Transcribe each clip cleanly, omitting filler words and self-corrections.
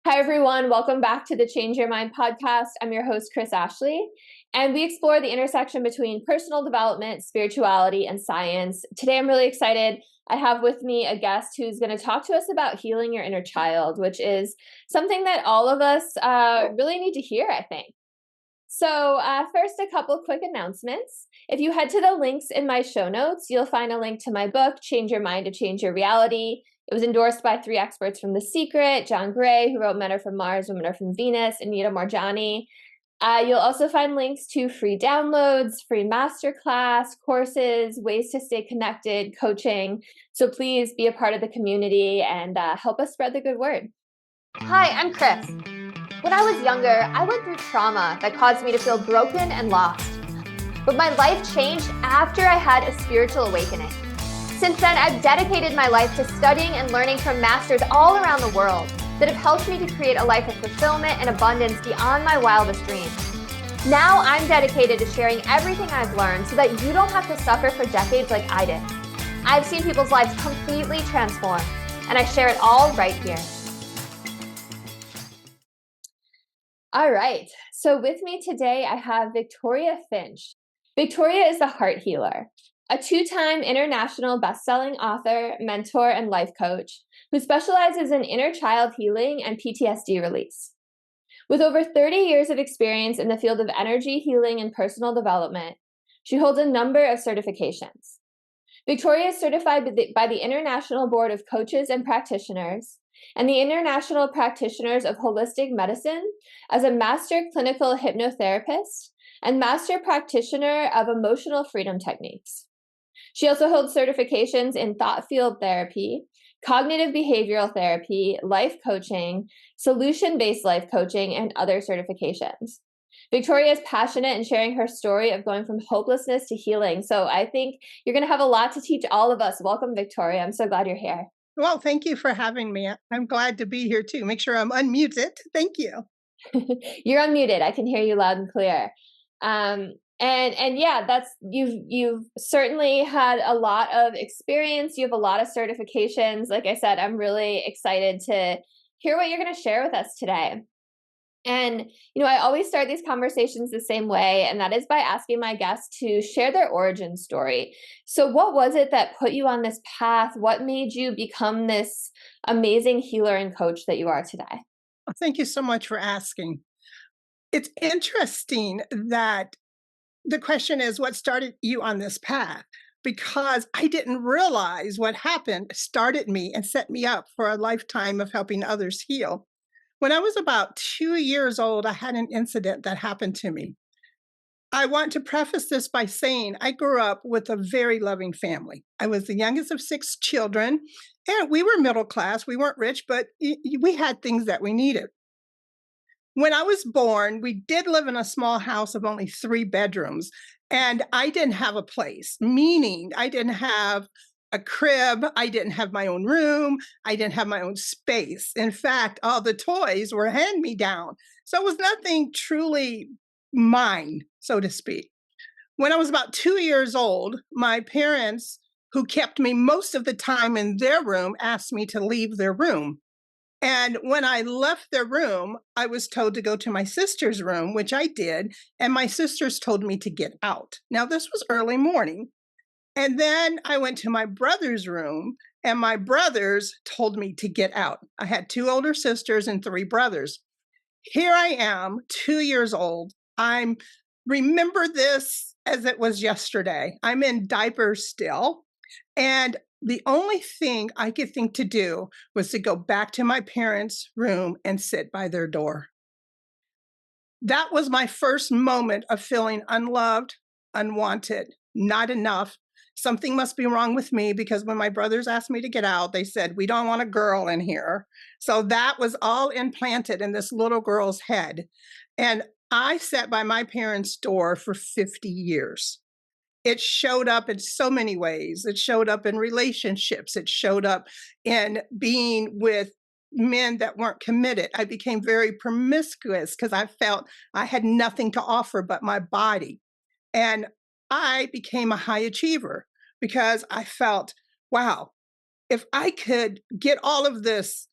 Hi, everyone. Welcome back to the Change Your Mind podcast. I'm your host, Kris Ashley, and we explore the intersection between personal development, spirituality, and science. Today, I'm really excited. I have with me a guest who's going to talk to us about healing your inner child, which is something that all of us really need to hear, I think. So first, a couple quick announcements. If you head to the links in my show notes, you'll find a link to my book, Change Your Mind to Change Your Reality. It was endorsed by 3 experts from The Secret, John Gray, who wrote Men Are From Mars, Women Are From Venus, and Nita Marjani. You'll also find links to free downloads, free masterclass, courses, ways to stay connected, coaching. So please be a part of the community and help us spread the good word. Hi, I'm Kris. When I was younger, I went through trauma that caused me to feel broken and lost. But my life changed after I had a spiritual awakening. Since then, I've dedicated my life to studying and learning from masters all around the world that have helped me to create a life of fulfillment and abundance beyond my wildest dreams. Now I'm dedicated to sharing everything I've learned so that you don't have to suffer for decades like I did. I've seen people's lives completely transform, and I share it all right here. All right, so with me today, I have Victoria Finch. Victoria is the heart healer, a 2-time international best-selling author, mentor, and life coach who specializes in inner child healing and PTSD release. With over 30 years of experience in the field of energy healing and personal development, she holds a number of certifications. Victoria is certified by the International Board of Coaches and Practitioners and the International Practitioners of Holistic Medicine as a Master Clinical Hypnotherapist and Master Practitioner of Emotional Freedom Techniques. She also holds certifications in thought field therapy, cognitive behavioral therapy, life coaching, solution-based life coaching, and other certifications. Victoria is passionate in sharing her story of going from hopelessness to healing. So I think you're going to have a lot to teach all of us. Welcome, Victoria. I'm so glad you're here. Well, thank you for having me. I'm glad to be here too. Make sure I'm unmuted. Thank you. You're unmuted. I can hear you loud and clear. And yeah, that's you've certainly had a lot of experience. You have a lot of certifications. Like I said, I'm really excited to hear what you're going to share with us today. And, I always start these conversations the same way, and that is by asking my guests to share their origin story. So what was it that put you on this path? What made you become this amazing healer and coach that you are today? Well, thank you so much for asking. It's interesting that the question is, what started you on this path? Because I didn't realize what happened started me and set me up for a lifetime of helping others heal. When I was about 2 years old, I had an incident that happened to me. I want to preface this by saying I grew up with a very loving family. I was the youngest of 6 children, and we were middle class. We weren't rich, but we had things that we needed. When I was born, we did live in a small house of only 3 bedrooms, and I didn't have a place, meaning I didn't have a crib, I didn't have my own room, I didn't have my own space. In fact, all the toys were hand-me-down. So it was nothing truly mine, so to speak. When I was about 2 years old, my parents, who kept me most of the time in their room, asked me to leave their room. And when I left their room, I was told to go to my sister's room, which I did, and my sisters told me to get out. Now, this was early morning. And then I went to my brother's room, and my brothers told me to get out. I had 2 older sisters and 3 brothers. Here I am, 2 years old. I remember this as it was yesterday. I'm in diapers still, and the only thing I could think to do was to go back to my parents' room and sit by their door. That was my first moment of feeling unloved, unwanted, not enough. Something must be wrong with me, because when my brothers asked me to get out, they said, "We don't want a girl in here." So that was all implanted in this little girl's head. And I sat by my parents' door for 50 years. It showed up in so many ways. It showed up in relationships. It showed up in being with men that weren't committed. I became very promiscuous because I felt I had nothing to offer but my body. And I became a high achiever because I felt, wow, if I could get all of this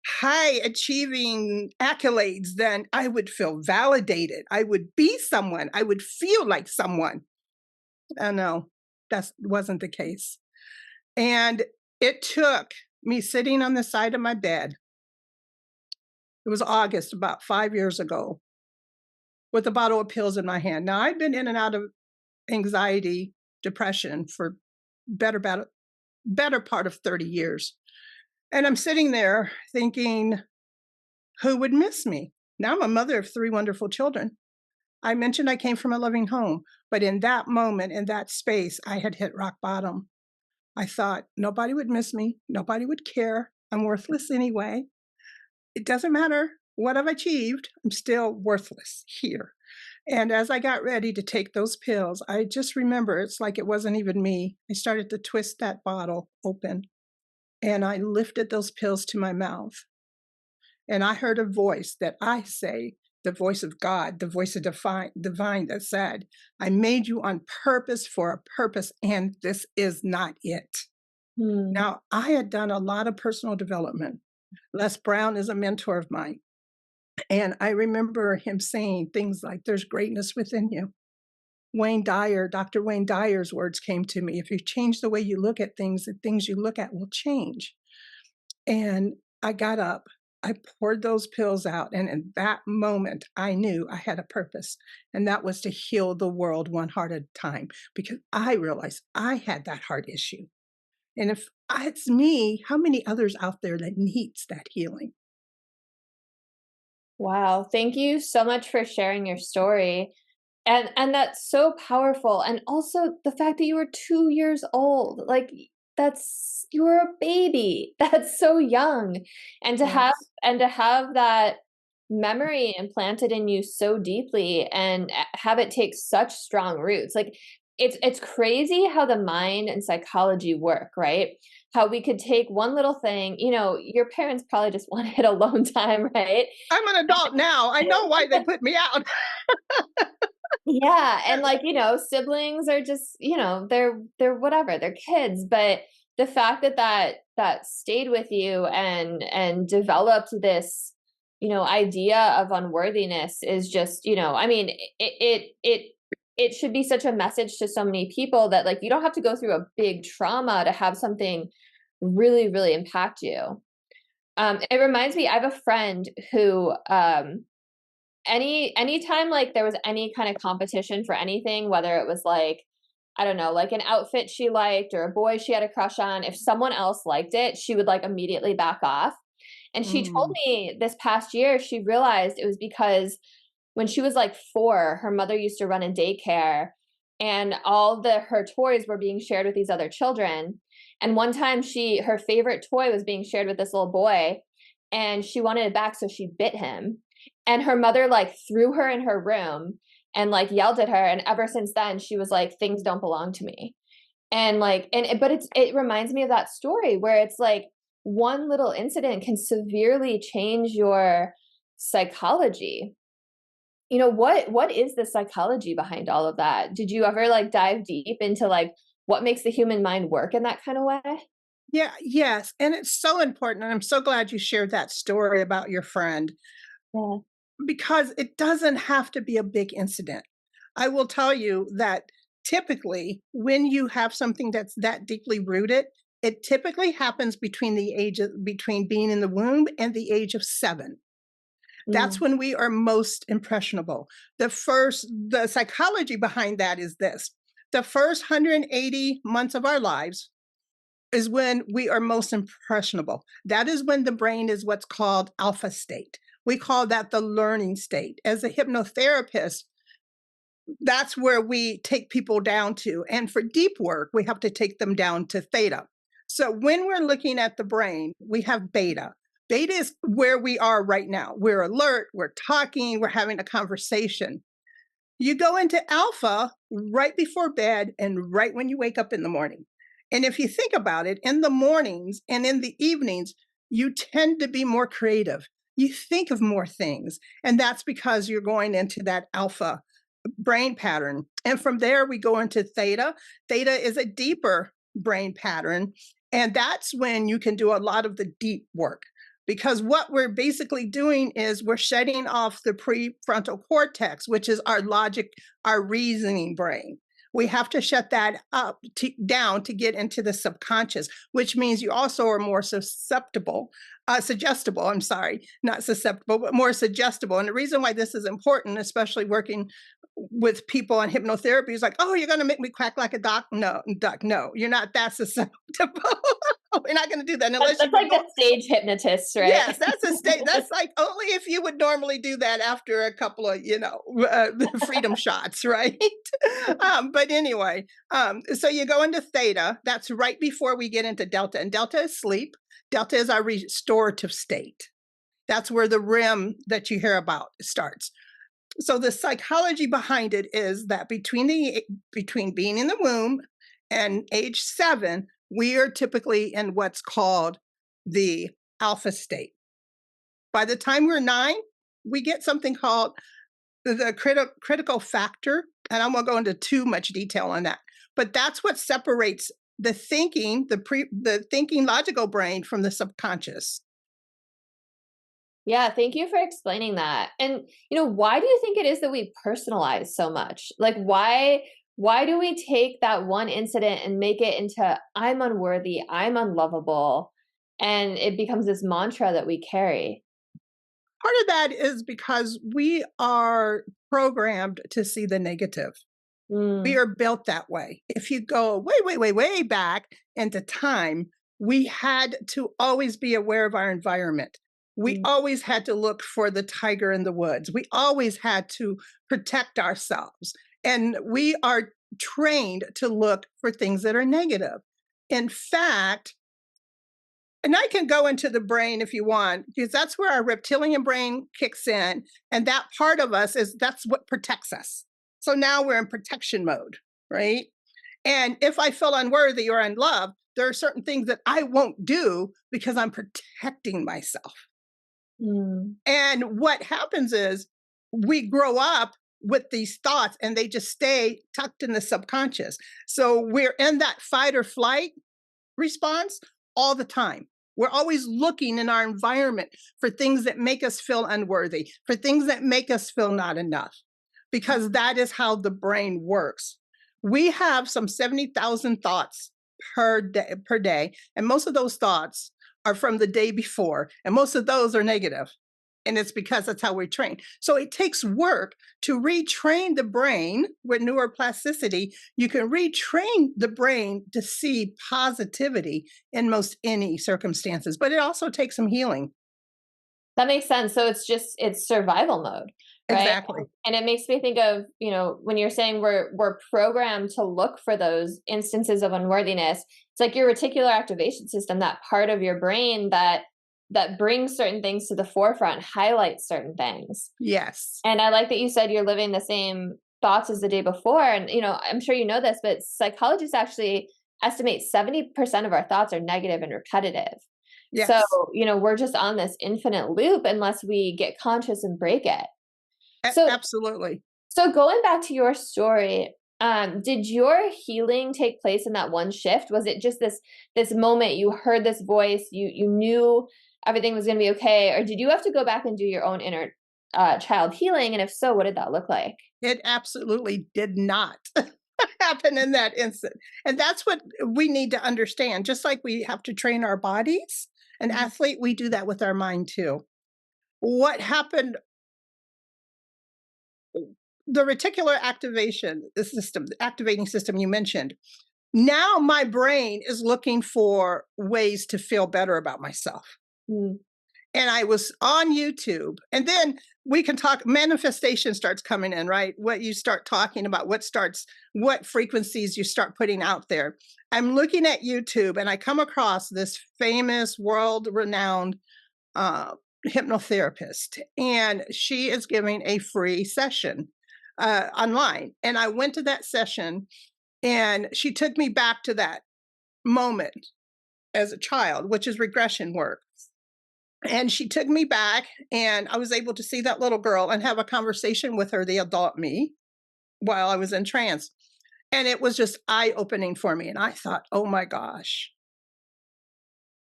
high achieving accolades, then I would feel validated. I would be someone. I would feel like someone. Oh, no, that wasn't the case. And it took me sitting on the side of my bed. It was August, about 5 years ago, with a bottle of pills in my hand. Now, I'd been in and out of anxiety, depression for better, better, better part of 30 years. And I'm sitting there thinking, who would miss me? Now I'm a mother of 3 wonderful children. I mentioned I came from a loving home, but in that moment, in that space, I had hit rock bottom. I thought nobody would miss me. Nobody would care. I'm worthless anyway. It doesn't matter what I've achieved. I'm still worthless here. And as I got ready to take those pills, I just remember it's like it wasn't even me. I started to twist that bottle open and I lifted those pills to my mouth. And I heard a voice that I say, the voice of God, the voice of divine that said, I made you on purpose for a purpose, and this is not it. Hmm. Now, I had done a lot of personal development. Les Brown is a mentor of mine. And I remember him saying things like, there's greatness within you. Dr. Wayne Dyer's words came to me. If you change the way you look at things, the things you look at will change. And I got up, I poured those pills out. And in that moment, I knew I had a purpose. And that was to heal the world one heart at a time, because I realized I had that heart issue. And if it's me, how many others out there that needs that healing? Wow. Thank you so much for sharing your story. And that's so powerful. And also the fact that you were 2 years old. Like that's you were a baby. That's so young. And to have Yes. and to have that memory implanted in you so deeply and have it take such strong roots. Like it's crazy how the mind and psychology work, right? How we could take one little thing, your parents probably just wanted alone time, right? I'm an adult now. I know why they put me out. Yeah, and like, siblings are just, they're whatever, they're kids, but the fact that that stayed with you and developed this, idea of unworthiness is just, I mean, it should be such a message to so many people that like you don't have to go through a big trauma to have something really, really impact you. It reminds me, I have a friend who anytime like there was any kind of competition for anything, whether it was like, I don't know, like an outfit she liked or a boy she had a crush on, if someone else liked it, she would like immediately back off. And she told Mm, me this past year she realized it was because when she was like 4, her mother used to run a daycare and all the her toys were being shared with these other children. And one time her favorite toy was being shared with this little boy and she wanted it back so she bit him. And her mother like threw her in her room and like yelled at her, and ever since then she was like things don't belong to me. And like but it reminds me of that story where it's like one little incident can severely change your psychology. What is the psychology behind all of that? Did you ever like dive deep into like what makes the human mind work in that kind of way? yeah, yes. And it's so important. And I'm so glad you shared that story about your friend, Yeah. because it doesn't have to be a big incident. I will tell you that typically, when you have something that's that deeply rooted, it typically happens between being in the womb and the age of 7. That's Mm. when we are most impressionable. The psychology behind that is this: the first 180 months of our lives is when we are most impressionable. That is when the brain is what's called alpha state. We call that the learning state. As a hypnotherapist, that's where we take people down to. And for deep work, we have to take them down to theta. So when we're looking at the brain, we have beta. Beta is where we are right now. We're alert, we're talking, we're having a conversation. You go into alpha right before bed and right when you wake up in the morning. And if you think about it, in the mornings and in the evenings, you tend to be more creative. You think of more things. And that's because you're going into that alpha brain pattern. And from there, we go into theta. Theta is a deeper brain pattern. And that's when you can do a lot of the deep work. because what we're basically doing is we're shutting off the prefrontal cortex, which is our logic, our reasoning brain. We have to shut that up down to get into the subconscious, which means you also are more suggestible, I'm sorry, not susceptible, but more suggestible. And the reason why this is important, especially working with people on hypnotherapy, is like, oh, you're going to make me quack like a duck? No, you're not that susceptible. We're not going to do that unless That's like a stage hypnotist, right? Yes, that's a state. That's like only if you would normally do that after a couple of, freedom shots, right? But anyway, so you go into theta. That's right before we get into delta, and delta is sleep. Delta is our restorative state. That's where the REM that you hear about starts. So the psychology behind it is that between being in the womb and age 7, we are typically in what's called the alpha state. By the time we're 9, we get something called the critical factor, and I won't go into too much detail on that. But that's what separates the thinking, the thinking logical brain from the subconscious. Yeah, thank you for explaining that. And, why do you think it is that we personalize so much? Like, why do we take that one incident and make it into I'm unworthy, I'm unlovable, and it becomes this mantra that we carry? Part of that is because we are programmed to see the negative. We are built that way. If you go way back into time, we had to always be aware of our environment. We always had to look for the tiger in the woods. We always had to protect ourselves. And we are trained to look for things that are negative. In fact, and I can go into the brain if you want, because that's where our reptilian brain kicks in. And that part of us that's what protects us. So now we're in protection mode, right? And if I feel unworthy or unloved, there are certain things that I won't do because I'm protecting myself. And what happens is we grow up with these thoughts and they just stay tucked in the subconscious. So we're in that fight or flight response all the time. We're always looking in our environment for things that make us feel unworthy, for things that make us feel not enough, because that is how the brain works. We have some 70,000 thoughts per day, and most of those thoughts are from the day before, and most of those are negative. And it's because that's how we're trained. So it takes work to retrain the brain with neuroplasticity. You can retrain the brain to see positivity in most any circumstances, but it also takes some healing. That makes sense. So it's survival mode, right? Exactly. And it makes me think of, when you're saying we're programmed to look for those instances of unworthiness, it's like your reticular activation system, that part of your brain that brings certain things to the forefront, highlights certain things. Yes. And I like that you said you're living the same thoughts as the day before. And, I'm sure you know this, but psychologists actually estimate 70% of our thoughts are negative and repetitive. Yes. So, we're just on this infinite loop unless we get conscious and break it. So absolutely. So going back to your story, did your healing take place in that one shift? Was it just this moment you heard this voice, you knew everything was going to be okay, or did you have to go back and do your own inner child healing? And if so, what did that look like? It absolutely did not happen in that instant. And that's what we need to understand. Just like we have to train our bodies, an athlete, we do that with our mind too. What happened? The reticular activation, the activating system you mentioned. Now my brain is looking for ways to feel better about myself. And I was on YouTube, and then we can talk, manifestation starts coming in, right? What you start talking about, what frequencies you start putting out there. I'm looking at YouTube and I come across this famous world-renowned hypnotherapist, and she is giving a free session online. And I went to that session and she took me back to that moment as a child, which is regression work. And she took me back and I was able to see that little girl and have a conversation with her, the adult me, while I was in trance. And it was just eye-opening for me. And I thought, oh my gosh,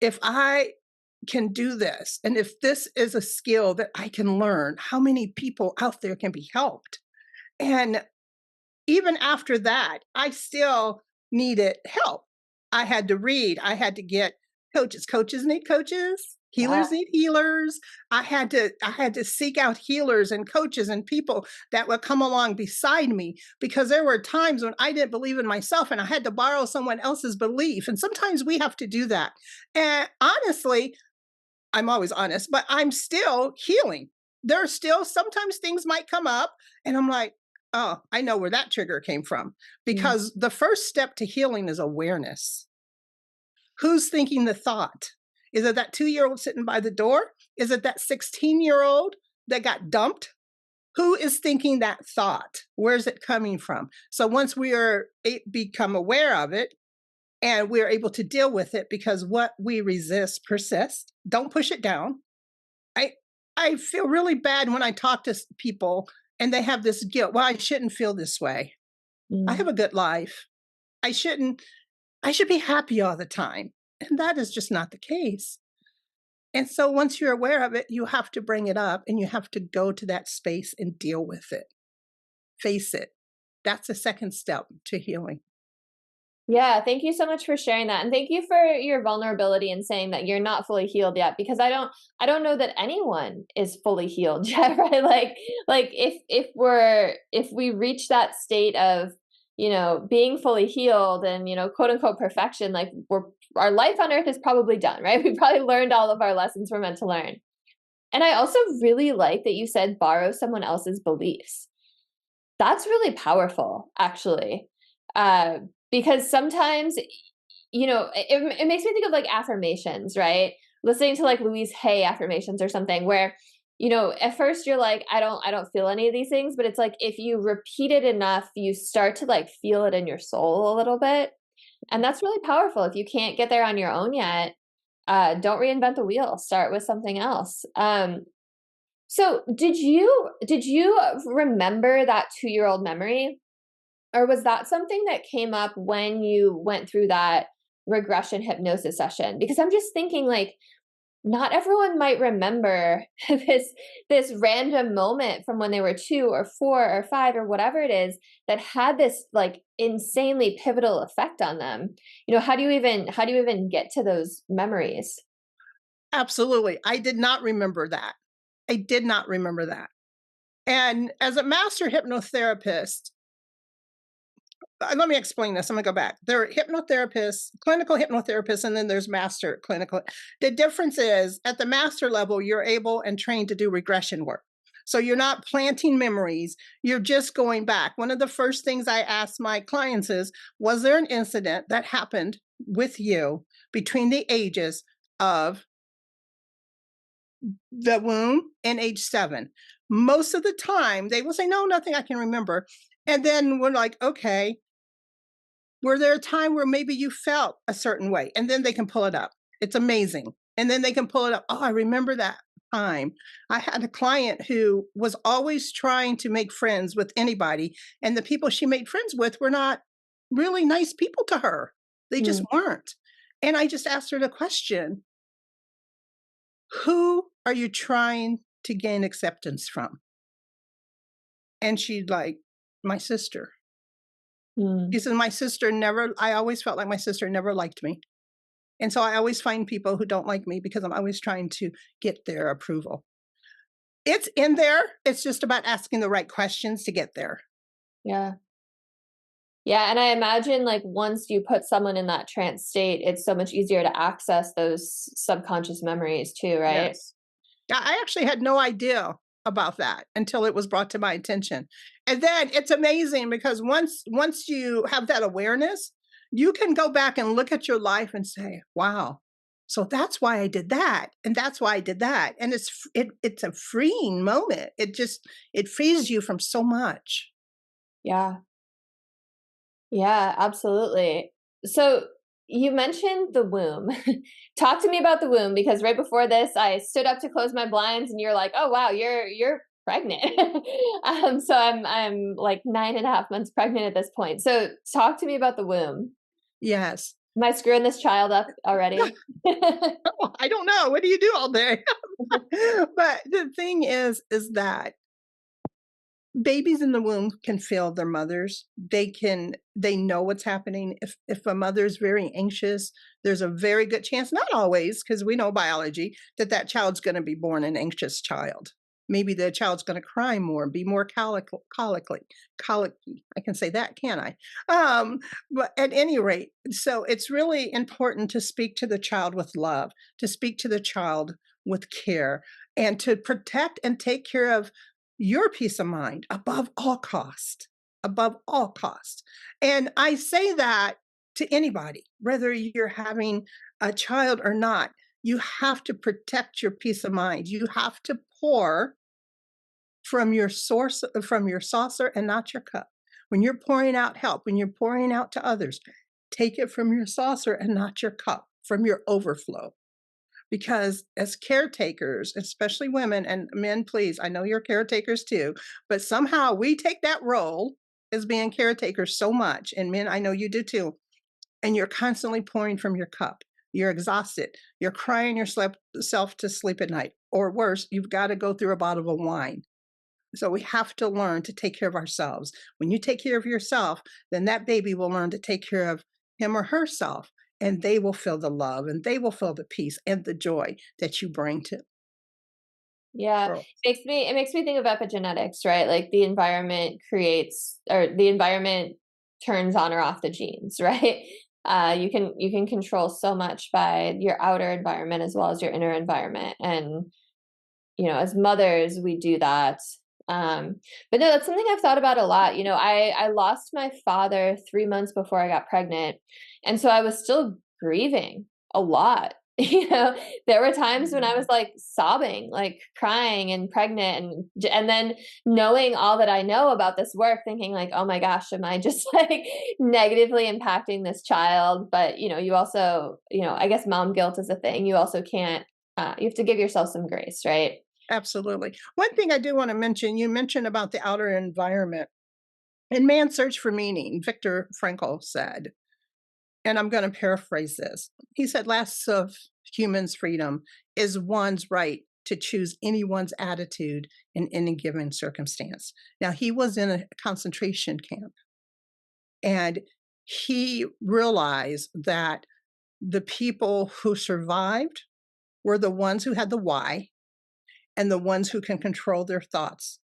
if I can do this, and if this is a skill that I can learn, how many people out there can be helped? And even after that, I still needed help. I had to read, I had to get coaches. Coaches need coaches, Yeah. healers need healers. I had to seek out healers and coaches and people that would come along beside me, because there were times when I didn't believe in myself and I had to borrow someone else's belief. And sometimes we have to do that. And honestly, I'm always honest, but I'm still healing. There's still sometimes things might come up and I'm like, oh, I know where that trigger came from. Mm. Because the first step to healing is awareness. Who's thinking the thought? Is it that 2-year-old sitting by the door? Is it that 16-year-old that got dumped? Who is thinking that thought? Where's it coming from? So once we become aware of it, and we're able to deal with it, because what we resist persists. Don't push it down. I I feel really bad when I talk to people and they have this guilt. Well, I shouldn't feel this way. I have Mm. a good life. I shouldn't I should be happy all the time. And that is just not the case. And so once you're aware of it, you have to bring it up and you have to go to that space and deal with it. Face it. That's the second step to healing. Yeah, thank you so much for sharing that. And thank you for your vulnerability and saying that you're not fully healed yet, because I don't know that anyone is fully healed yet, right? Like if we reach that state of, being fully healed and, quote unquote perfection, like our life on earth is probably done, right? We probably learned all of our lessons we're meant to learn. And I also really like that you said borrow someone else's beliefs. That's really powerful, actually. Uh, because sometimes, it makes me think of like affirmations, right? Listening to like Louise Hay affirmations or something where, at first you're like, I don't feel any of these things, but it's like if you repeat it enough, you start to like feel it in your soul a little bit. And that's really powerful. If you can't get there on your own yet, don't reinvent the wheel. Start with something else. So did you remember that 2-year-old memory? Or was that something that came up when you went through that regression hypnosis session? Because I'm just thinking like not everyone might remember this random moment from when they were 2 or 4 or 5 or whatever it is that had this like insanely pivotal effect on them. How do you even get to those memories? Absolutely. I did not remember that. I did not remember that. And as a master hypnotherapist, let me explain this. I'm going to go back. There are hypnotherapists, clinical hypnotherapists, and then there's master clinical. The difference is at the master level, you're able and trained to do regression work. So you're not planting memories, you're just going back. One of the first things I ask my clients is, was there an incident that happened with you between the ages of the womb and age 7? Most of the time, they will say, no, nothing I can remember. And then we're like, okay, were there a time where maybe you felt a certain way? And then they can pull it up. It's amazing. And then they can pull it up. Oh, I remember that time. I had a client who was always trying to make friends with anybody, and the people she made friends with were not really nice people to her. They just Mm. weren't. And I just asked her the question, who are you trying to gain acceptance from? And she'd like, my sister. Mm. She said, my sister never, I always felt like my sister never liked me. And so I always find people who don't like me because I'm always trying to get their approval. It's in there. It's just about asking the right questions to get there. Yeah. Yeah, and I imagine like once you put someone in that trance state, it's so much easier to access those subconscious memories too, right? Yes. I actually had no idea about that until it was brought to my attention. And then it's amazing because once you have that awareness, you can go back and look at your life and say, wow, so that's why I did that. And that's why I did that. And it's a freeing moment. It frees you from so much. Yeah. Yeah, absolutely. So you mentioned the womb. Talk to me about the womb because right before this, I stood up to close my blinds, and you're like, "Oh wow, you're pregnant." So I'm like 9.5 months pregnant at this point. So talk to me about the womb. Yes. Am I screwing this child up already? I don't know. What do you do all day? But the thing is that babies in the womb can feel their mothers. They know what's happening. If a mother is very anxious, there's a very good chance, not always, because we know biology, that that child's going to be born an anxious child. Maybe the child's going to cry more, be more colicky. I can say that, can I? But at any rate, so it's really important to speak to the child with love, to speak to the child with care, and to protect and take care of your peace of mind above all cost, above all cost. And I say that to anybody, whether you're having a child or not, you have to protect your peace of mind. You have to pour from your source, from your saucer and not your cup. When you're pouring out help, when you're pouring out to others, take it from your saucer and not your cup, from your overflow. Because as caretakers, especially women and men, please, I know you're caretakers too, but somehow we take that role as being caretakers so much. And men, I know you do too. And you're constantly pouring from your cup. You're exhausted. You're crying yourself to sleep at night. Or worse, you've got to go through a bottle of wine. So we have to learn to take care of ourselves. When you take care of yourself, then that baby will learn to take care of him or herself, and they will feel the love and they will feel the peace and the joy that you bring to Yeah, girls. it makes me think of epigenetics, right? Like the environment creates, or the environment turns on or off the genes, right? You can control so much by your outer environment as well as your inner environment, and as mothers, we do that. But no, that's something I've thought about a lot. I lost my father 3 months before I got pregnant, and so I was still grieving a lot. There were times when I was like sobbing, like crying and pregnant, and then knowing all that I know about this work, thinking like, oh my gosh, am I just like negatively impacting this child? But you also, I guess mom guilt is a thing. You also can't. You have to give yourself some grace, right? Absolutely. One thing I do want to mention, you mentioned about the outer environment. In Man's Search for Meaning, Viktor Frankl said, and I'm going to paraphrase this. He said, last of humans' freedom is one's right to choose anyone's attitude in any given circumstance. Now, he was in a concentration camp, and he realized that the people who survived were the ones who had the why and the ones who can control their thoughts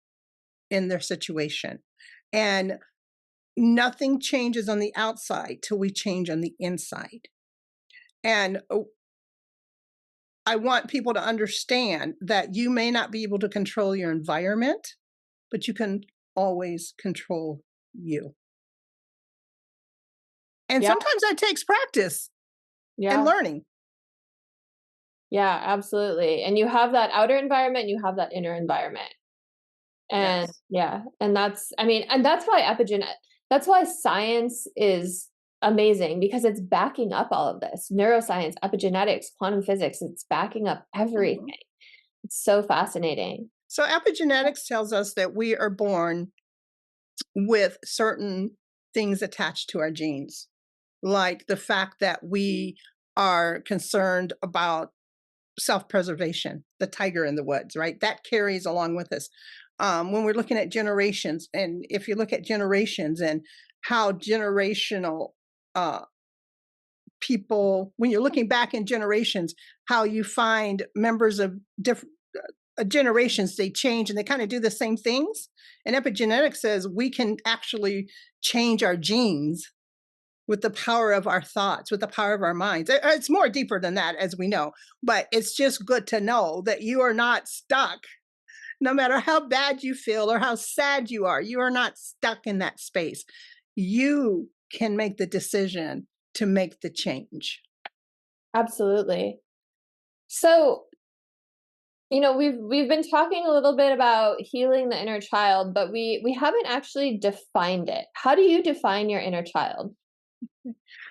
in their situation. And nothing changes on the outside till we change on the inside. And I want people to understand that you may not be able to control your environment, but you can always control you. And Yeah, sometimes that takes practice and yeah. learning. Yeah, absolutely. And you have that outer environment, you have that inner environment. And Yes. yeah, and that's why that's why science is amazing, because it's backing up all of this. Neuroscience, epigenetics, quantum physics, it's backing up everything. Mhm. It's so fascinating. So epigenetics tells us that we are born with certain things attached to our genes, like the fact that we are concerned about self-preservation, the tiger in the woods, right? That carries along with us. When we're looking at generations, and if you look at generations and how generational people, when you're looking back in generations, how you find members of different generations, they change and they kind of do the same things. And epigenetics says we can actually change our genes with the power of our thoughts, with the power of our minds. It's more deeper than that, as we know, but it's just good to know that you are not stuck. No matter how bad you feel or how sad you are not stuck in that space. You can make the decision to make the change. Absolutely. So, we've been talking a little bit about healing the inner child, but we haven't actually defined it. How do you define your inner child?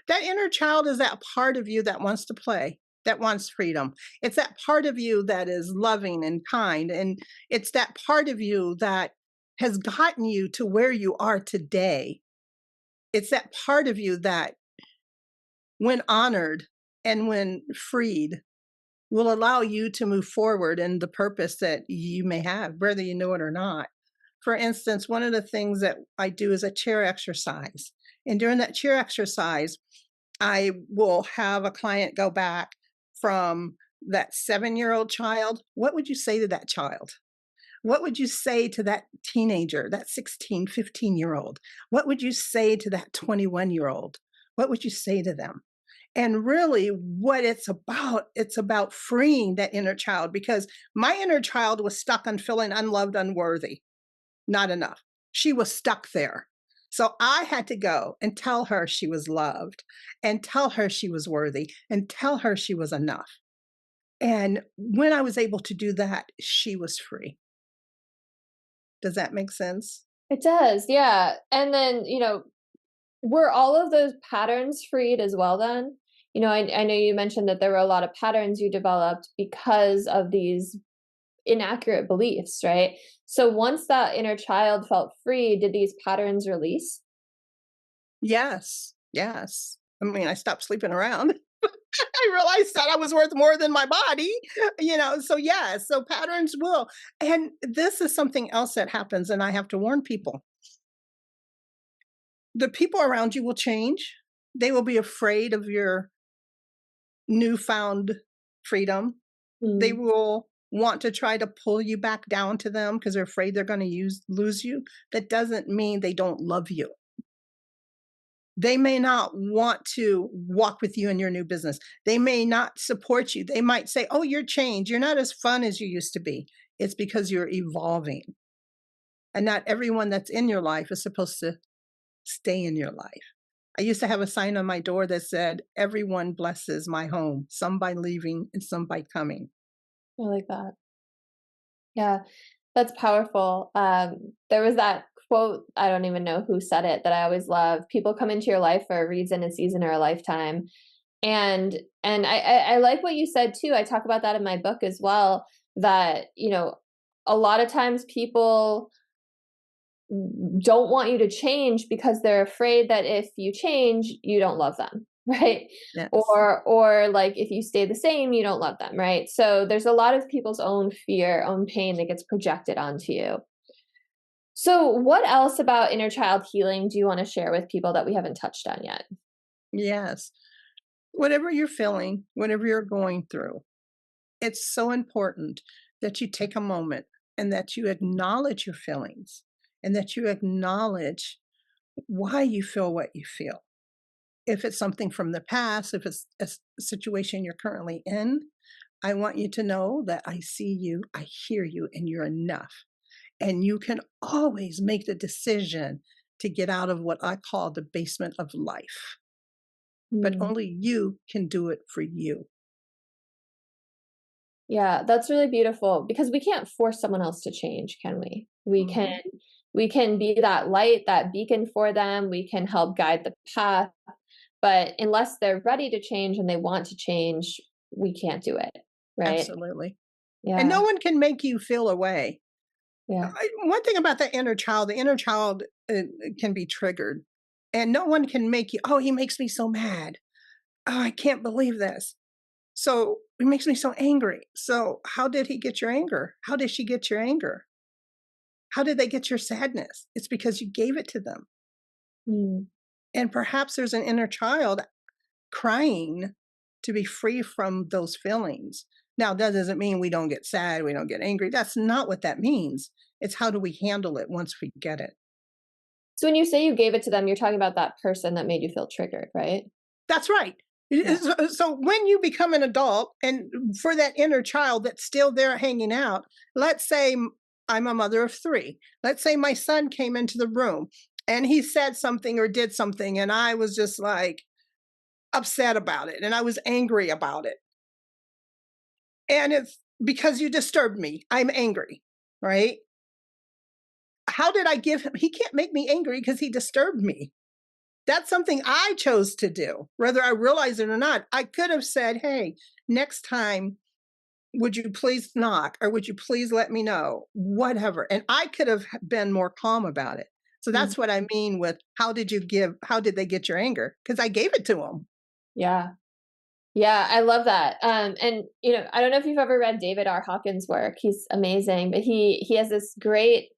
That inner child is that part of you that wants to play, that wants freedom. It's that part of you that is loving and kind. And it's that part of you that has gotten you to where you are today. It's that part of you that when honored and when freed, will allow you to move forward in the purpose that you may have, whether you know it or not. For instance, one of the things that I do is a chair exercise. And during that chair exercise, I will have a client go back from that 7-year-old child. What would you say to that child? What would you say to that teenager, that 16, 15-year-old? What would you say to that 21-year-old? What would you say to them? And really, what it's about freeing that inner child, because my inner child was stuck on feeling unloved, unworthy, not enough. She was stuck there. So I had to go and tell her she was loved, and tell her she was worthy, and tell her she was enough. And when I was able to do that, she was free. Does that make sense? It does, yeah. And then, were all of those patterns freed as well then? I know you mentioned that there were a lot of patterns you developed because of these inaccurate beliefs, right? So once that inner child felt free, did these patterns release? Yes, yes. I mean, I stopped sleeping around. I realized that I was worth more than my body, so yeah, so patterns will. And this is something else that happens, and I have to warn people. The people around you will change. They will be afraid of your newfound freedom. They Mm, will want to try to pull you back down to them because they're afraid they're going to lose you. That doesn't mean they don't love you. They may not want to walk with you in your new business. They may not support you. They might say, "Oh, you're changed. You're not as fun as you used to be." It's because you're evolving. And not everyone that's in your life is supposed to stay in your life. I used to have a sign on my door that said, "Everyone blesses my home, some by leaving and some by coming." I like that. Yeah, that's powerful. There was that quote, I don't even know who said it, that I always love. People come into your life for a reason, a season, or a lifetime. And I like what you said too. I talk about that in my book as well, that, a lot of times people don't want you to change because they're afraid that if you change, you don't love them, right? Yes, Or like if you stay the same, you don't love them, right? So there's a lot of people's own fear, own pain that gets projected onto you. So what else about inner child healing do you want to share with people that we haven't touched on yet? yes. Whatever you're feeling, whatever you're going through, it's so important that you take a moment and that you acknowledge your feelings and that you acknowledge why you feel what you feel. If it's something from the past, if it's a situation you're currently in, I want you to know that I see you, I hear you, and you're enough. And you can always make the decision to get out of what I call the basement of life. But Hmm. only you can do it for you. Yeah, that's really beautiful because we can't force someone else to change, can we? Mhm. We can be that light, that beacon for them. We can help guide the path, but unless they're ready to change and they want to change, we can't do it, right? Absolutely. And Yeah. no one can make you feel away. Yeah. One thing about the inner child can be triggered. And no one can make you, "Oh, he makes me so mad. Oh, I can't believe this. So it makes me so angry." So how did he get your anger? How did she get your anger? How did they get your sadness? It's because you gave it to them. Mm. And perhaps there's an inner child crying to be free from those feelings. Now, that doesn't mean we don't get sad, we don't get angry. That's not what that means. It's how do we handle it once we get it? So when you say you gave it to them, you're talking about that person that made you feel triggered, right? That's right. Yeah. So when you become an adult, and for that inner child that's still there hanging out, let's say I'm a mother of three. Let's say my son came into the room and he said something or did something, and I was just like upset about it and I was angry about it. And it's because you disturbed me. I'm angry, right? How did I give him? He can't make me angry because he disturbed me. That's something I chose to do, whether I realize it or not. I could have said, "Hey, next time, would you please knock or would you please let me know?" Whatever. And I could have been more calm about it. So Mm. that's what I mean with how did they get your anger? Because I gave it to them. Yeah. Yeah, I love that. And I don't know if you've ever read David R. Hawkins' work. He's amazing, but he has this great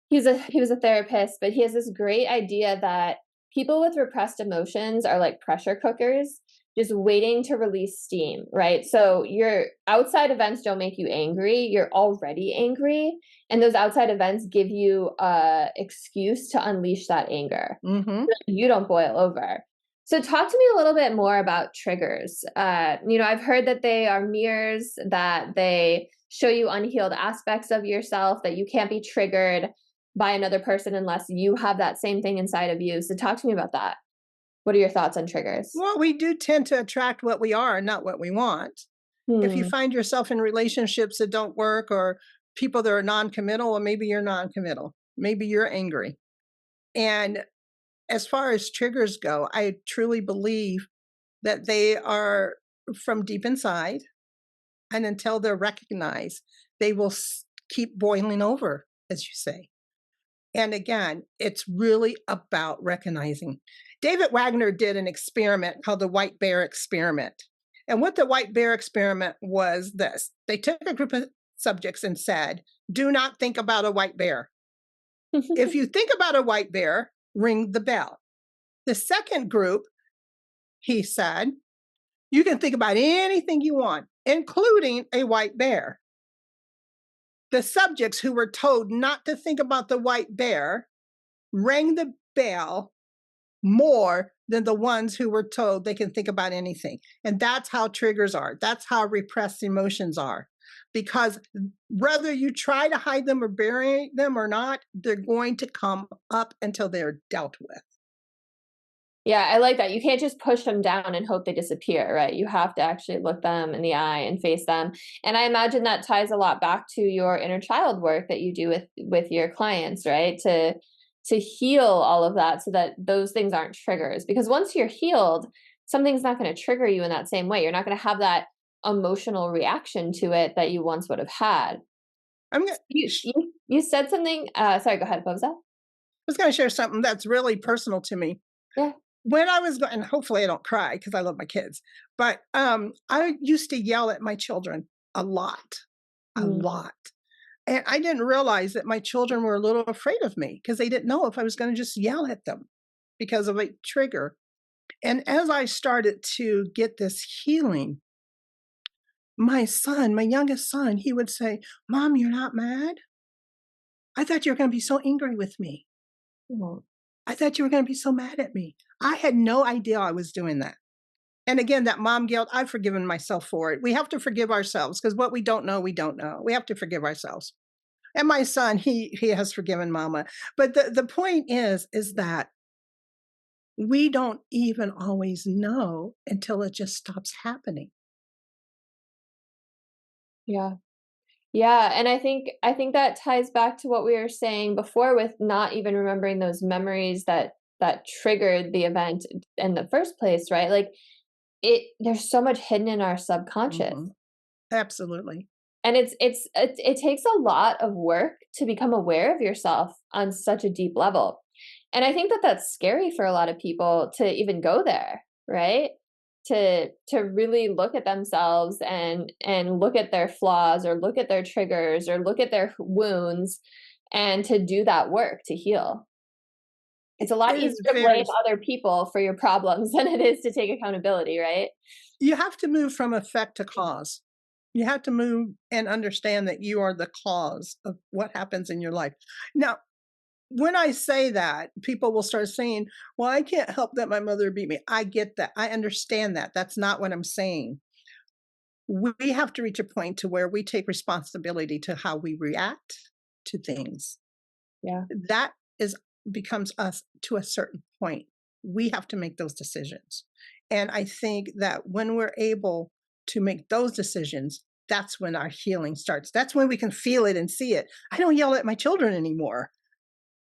he was a therapist, but he has this great idea that people with repressed emotions are like pressure cookers, just waiting to release steam, right? So your outside events don't make you angry, you're already angry, and those outside events give you a excuse to unleash that anger. Hmm. You don't boil over. So talk to me a little bit more about triggers. I've heard that they are mirrors, that they show you unhealed aspects of yourself, that you can't be triggered by another person unless you have that same thing inside of you. So talk to me about that. What are your thoughts on triggers? Well, we do tend to attract what we are, not what we want. If you Hmm. find yourself in relationships that don't work or people that are non-committal, well, maybe you're non-committal. Maybe you're angry. And as far as triggers go, I truly believe that they are from deep inside. And until they're recognized, they will keep boiling over, as you say. And again, it's really about recognizing. David Wagner did an experiment called the white bear experiment. And what the white bear experiment was this: they took a group of subjects and said, do not think about a white bear. If you think about a white bear, ring the bell. The second group, he said, you can think about anything you want, including a white bear. The subjects who were told not to think about the white bear rang the bell more than the ones who were told they can think about anything. And that's how triggers are. That's how repressed emotions are. Because whether you try to hide them or bury them or not, they're going to come up until they're dealt with. Yeah, I like that. You can't just push them down and hope they disappear, right? You have to actually look them in the eye and face them. And I imagine that ties a lot back to your inner child work that you do with your clients, right? To heal all of that so that those things aren't triggers. Because once you're healed, something's not going to trigger you in that same way. You're not going to have that emotional reaction to it that you once would have had. I'm gonna, You said something. Sorry, go ahead. What was that? I was going to share something that's really personal to me. Yeah. When I was going, and hopefully I don't cry because I love my kids, but I used to yell at my children a lot, a Mm. lot. And I didn't realize that my children were a little afraid of me because they didn't know if I was going to just yell at them because of a trigger. And as I started to get this healing, my son, my youngest son, he would say, Mom, you're not mad? I thought you were going to be so angry with me. Mm. I thought you were going to be so mad at me. I had no idea I was doing that. And again, that mom guilt, I've forgiven myself for it. We have to forgive ourselves because what we don't know, we don't know. We have to forgive ourselves. And my son, he has forgiven mama. But the point is that we don't even always know until it just stops happening. Yeah. Yeah, and I think that ties back to what we were saying before with not even remembering those memories that triggered the event in the first place, right? Like there's so much hidden in our subconscious. Mhm. Absolutely. And it takes a lot of work to become aware of yourself on such a deep level. And I think that that's scary for a lot of people to even go there, right? To really look at themselves and look at their flaws or look at their triggers or look at their wounds and to do that work to heal. It's a lot It easier is to blame very, other people for your problems than it is to take accountability, right? you have to move from effect to cause. You have to move and understand that you are the cause of what happens in your life. Now, when I say that, people will start saying, well, I can't help that my mother beat me. I get that. I understand that. That's not what I'm saying. We have to reach a point to where we take responsibility to how we react to things. Yeah. That is becomes us to a certain point. We have to make those decisions. And I think that when we're able to make those decisions, that's when our healing starts. That's when we can feel it and see it. I don't yell at my children anymore.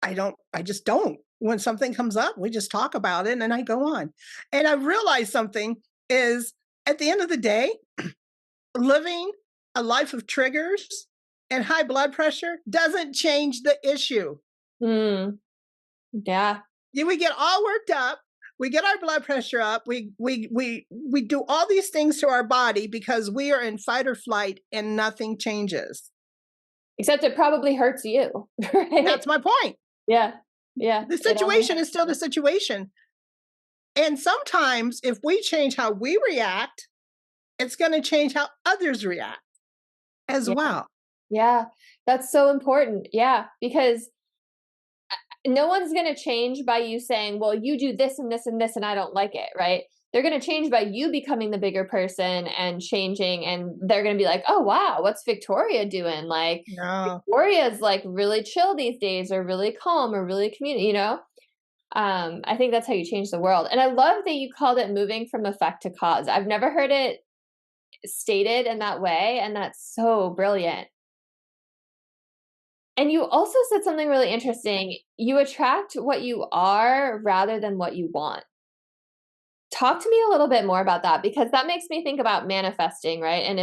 I just don't. When something comes up, we just talk about it and I go on. And I realized something is at the end of the day, living a life of triggers and high blood pressure doesn't change the issue. Mm, yeah. We get all worked up We get our blood pressure up. We do all these things to our body because we are in fight or flight and nothing changes. Except it probably hurts you, right? That's my point. Yeah. Yeah. The It only situation is hurts still you. the situation. And sometimes if we change how we react, it's going to change how others react as Yeah. well. Yeah. That's so important. Yeah. Because no one's going to change by you saying, well, you do this and this and this, and I don't like it, right? They're going to change by you becoming the bigger person and changing. And they're going to be like, oh, wow, what's Victoria doing? Like, No. Victoria's like really chill these days, or really calm, or really community. I think that's how you change the world. And I love that you called it moving from effect to cause. I've never heard it stated in that way. And that's so brilliant. And you also said something really interesting. You attract what you are rather than what you want. Talk to me a little bit more about that, because that makes me think about manifesting, right? And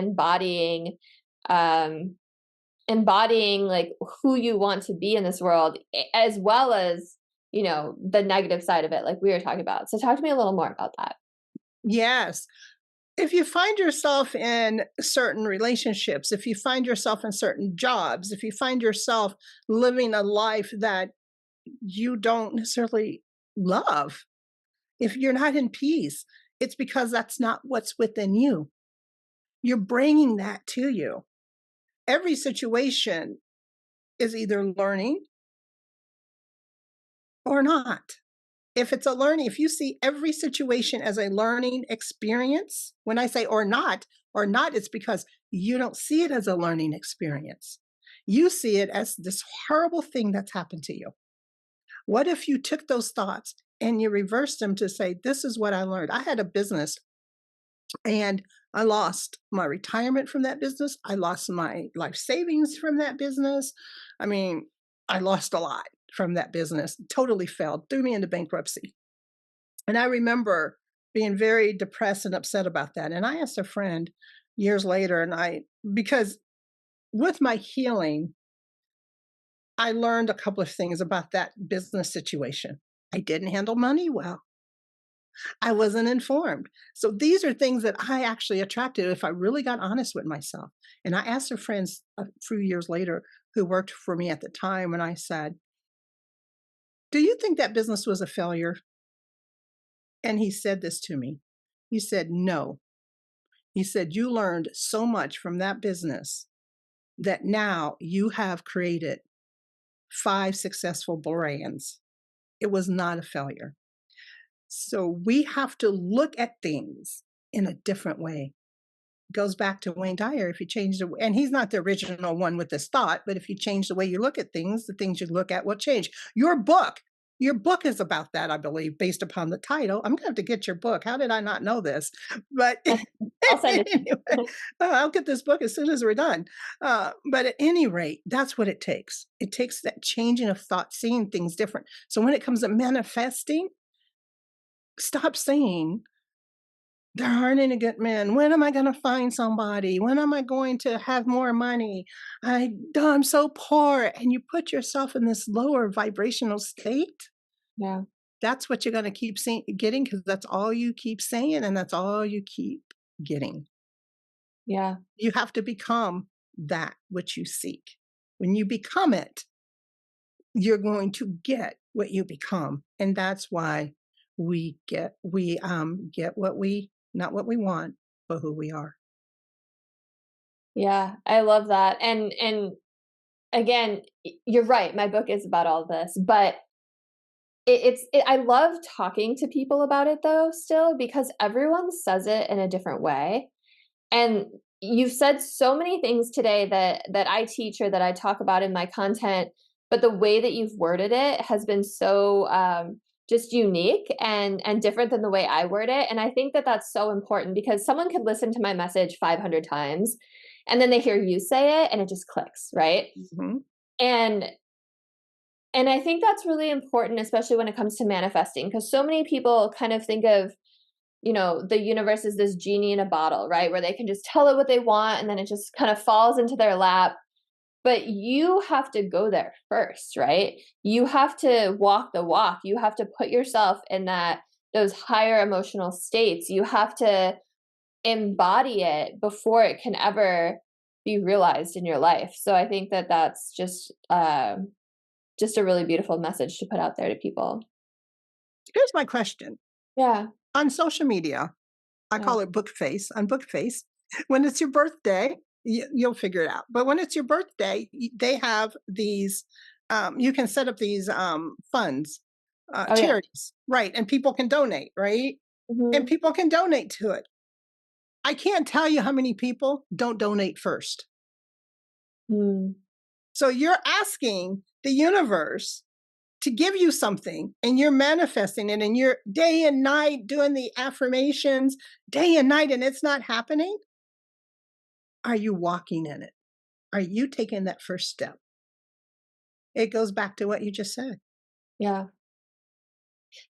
um embodying like who you want to be in this world, as well as, the negative side of it, like we were talking about. So talk to me a little more about that. Yes. If you find yourself in certain relationships, if you find yourself in certain jobs, if you find yourself living a life that you don't necessarily love, if you're not in peace, it's because that's not what's within you. You're bringing that to you. Every situation is either learning or not. If it's a learning, if you see every situation as a learning experience, when I say or not, it's because you don't see it as a learning experience. You see it as this horrible thing that's happened to you. What if you took those thoughts and you reversed them to say, this is what I learned? I had a business and I lost my retirement from that business. I lost my life savings from that business. I mean, I lost a lot from that business, totally failed, threw me into bankruptcy. And I remember being very depressed and upset about that. And I asked a friend years later, because with my healing, I learned a couple of things about that business situation. I didn't handle money well. I wasn't informed. So these are things that I actually attracted if I really got honest with myself. And I asked a friend a few years later who worked for me at the time, and I said, do you think that business was a failure? And he said this to me. He said, no. He said, you learned so much from that business that now you have created 5 successful brands. It was not a failure. So we have to look at things in a different way. It goes back to Wayne Dyer. If you change and he's not the original one with this thought, but if you change the way you look at things, the things you look at will change. Your book is about that, I believe, based upon the title. I'm gonna have to get your book. How did I not know this? But I'll send it to anyway, you. I'll get this book as soon as we're done. But at any rate, that's what it takes. It takes that changing of thought, seeing things different. So when it comes to manifesting, stop saying, there aren't any good men. When am I going to find somebody? When am I going to have more money? I'm so poor. And you put yourself in this lower vibrational state. Yeah. That's what you're going to keep getting, because that's all you keep saying and that's all you keep getting. Yeah. You have to become that which you seek. When you become it, you're going to get what you become. And that's why we get what we, not what we want, but who we are. Yeah. I love that. And again, you're right. My book is about all this, but I love talking to people about it though, still, because everyone says it in a different way. And you've said so many things today that I teach or that I talk about in my content, but the way that you've worded it has been so just unique and different than the way I word it. And I think that that's so important, because someone could listen to my message 500 times and then they hear you say it and it just clicks, right? Mhm. And and I think that's really important, especially when it comes to manifesting, because so many people kind of think of, the universe is this genie in a bottle, right? Where they can just tell it what they want and then it just kind of falls into their lap. But you have to go there first, right? You have to walk the walk. You have to put yourself in those higher emotional states, you have to embody it before it can ever be realized in your life. So I think that that's just a really beautiful message to put out there to people. Here's my question. Yeah. On social media, I Yeah. call it book face, on book face. When it's your birthday, you'll figure it out. But when it's your birthday, they have these, you can set up these funds, Oh yeah. charities, right? And people can donate, right? And Hmm. people can donate to it. I can't tell you how many people don't donate first. Mm. So you're asking the universe to give you something and you're manifesting it and you're day and night doing the affirmations day and night and it's not happening. Are you walking in it? Are you taking that first step? It goes back to what you just said. Yeah.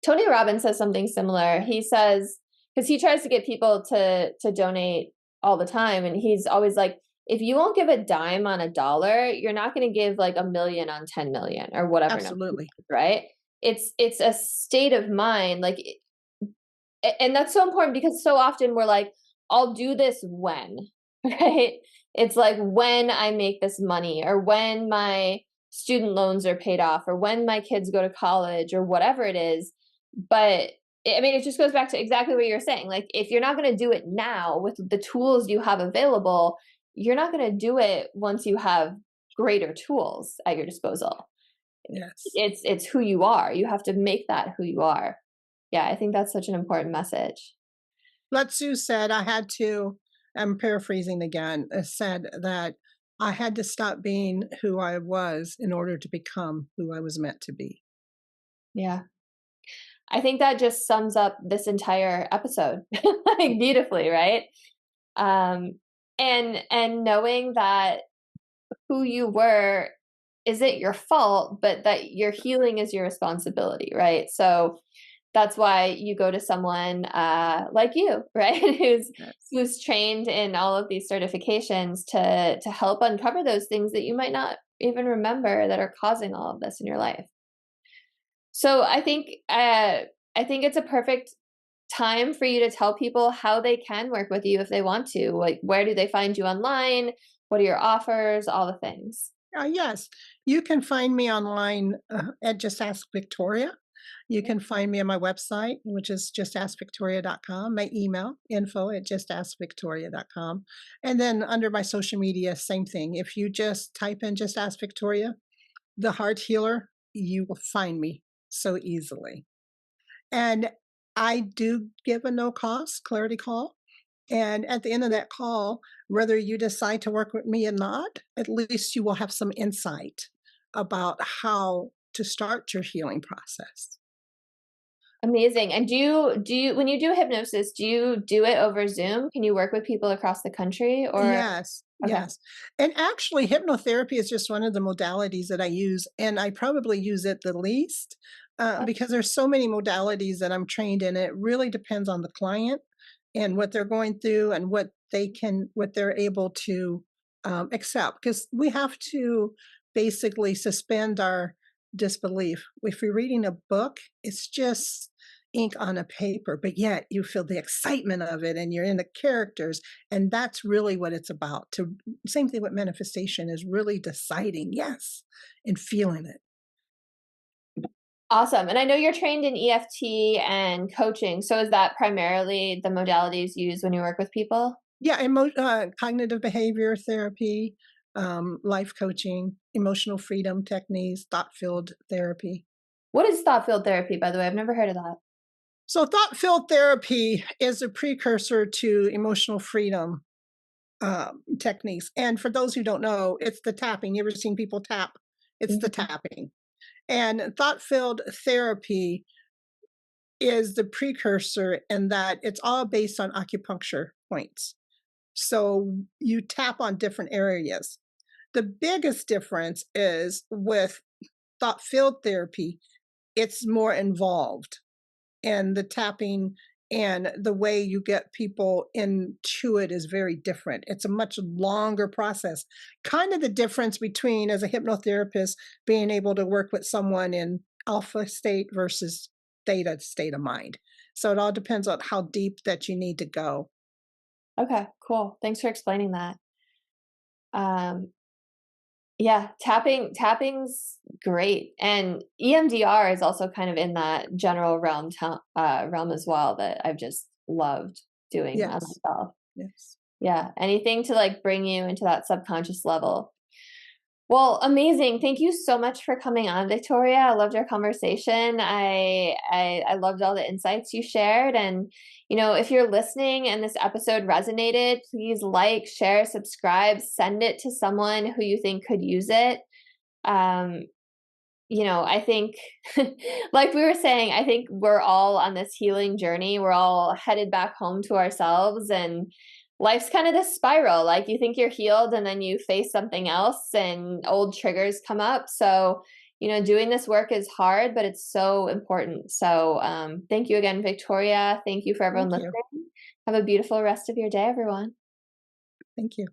Tony Robbins says something similar. He says, because he tries to get people to donate all the time, and he's always like, if you won't give a dime on a dollar, you're not going to give like a million on 10 million or whatever number, Absolutely. right? It's a state of mind, like, and that's so important because so often we're like, I'll do this when, right? It's like when I make this money or when my student loans are paid off or when my kids go to college or whatever it is. But I mean, it just goes back to exactly what you're saying. Like, if you're not going to do it now with the tools you have available, you're not going to do it once you have greater tools at your disposal. Yes. It's who you are. You have to make that who you are. Yeah, I think that's such an important message. Lutzu said, I had to, I'm paraphrasing again, said that I had to stop being who I was in order to become who I was meant to be. Yeah. I think that just sums up this entire episode like beautifully, right? Um and knowing that who you were isn't your fault, but that your healing is your responsibility, right? So that's why you go to someone like you, right? Yes. Who's trained in all of these certifications to help uncover those things that you might not even remember that are causing all of this in your life. So I think it's a perfect time for you to tell people how they can work with you if they want to. Like, where do they find you online? What are your offers? All the things. Yes, you can find me online at Just Ask Victoria. You can find me on my website, which is justaskvictoria.com, my email, info at justaskvictoria.com. And then under my social media, same thing. If you just type in Just Ask Victoria, the heart healer, you will find me so easily. And I do give a no cost clarity call. And at the end of that call, whether you decide to work with me or not, at least you will have some insight about how to start your healing process. Amazing. And do you when you do hypnosis, do you do it over Zoom? Can you work with people across the country or Yes, okay. yes. And actually, hypnotherapy is just one of the modalities that I use, and I probably use it the least because there's so many modalities that I'm trained in. It really depends on the client and what they're going through and what they're able to accept. Because we have to basically suspend our disbelief. If you're reading a book, it's just ink on a paper, but yet you feel the excitement of it and you're in the characters. And that's really what it's about. To same thing with manifestation is really deciding yes and feeling it. Awesome. And I know you're trained in EFT and coaching. So is that primarily the modalities used when you work with people? Yeah, cognitive behavior therapy, life coaching, emotional freedom techniques, thought field therapy. What is thought field therapy, by the way? I've never heard of that. So, thought field therapy is a precursor to emotional freedom techniques. And for those who don't know, it's the tapping. You ever seen people tap? It's the Mhm. tapping. And thought field therapy is the precursor in that it's all based on acupuncture points. So you tap on different areas. The biggest difference is with thought field therapy, it's more involved, and the tapping and the way you get people into it is very different. It's a much longer process. Kind of the difference between, as a hypnotherapist, being able to work with someone in alpha state versus theta state of mind. So it all depends on how deep that you need to go. Okay, cool. Thanks for explaining that. Um, yeah, tapping's great, and EMDR is also kind of in that general realm as well that I've just loved doing on Yes. myself. Yes. Yeah, anything to like bring you into that subconscious level. Well, amazing. Thank you so much for coming on, Victoria. I loved our conversation. I loved all the insights you shared. And, if you're listening and this episode resonated, please like, share, subscribe, send it to someone who you think could use it. Um, I think, like we were saying, I think we're all on this healing journey. We're all headed back home to ourselves, and life's kind of this spiral. Like you think you're healed, and then you face something else, and old triggers come up. So, doing this work is hard, but it's so important. So, thank you again, Victoria. Thank you for everyone Thank you. listening. Have a beautiful rest of your day, everyone. Thank you.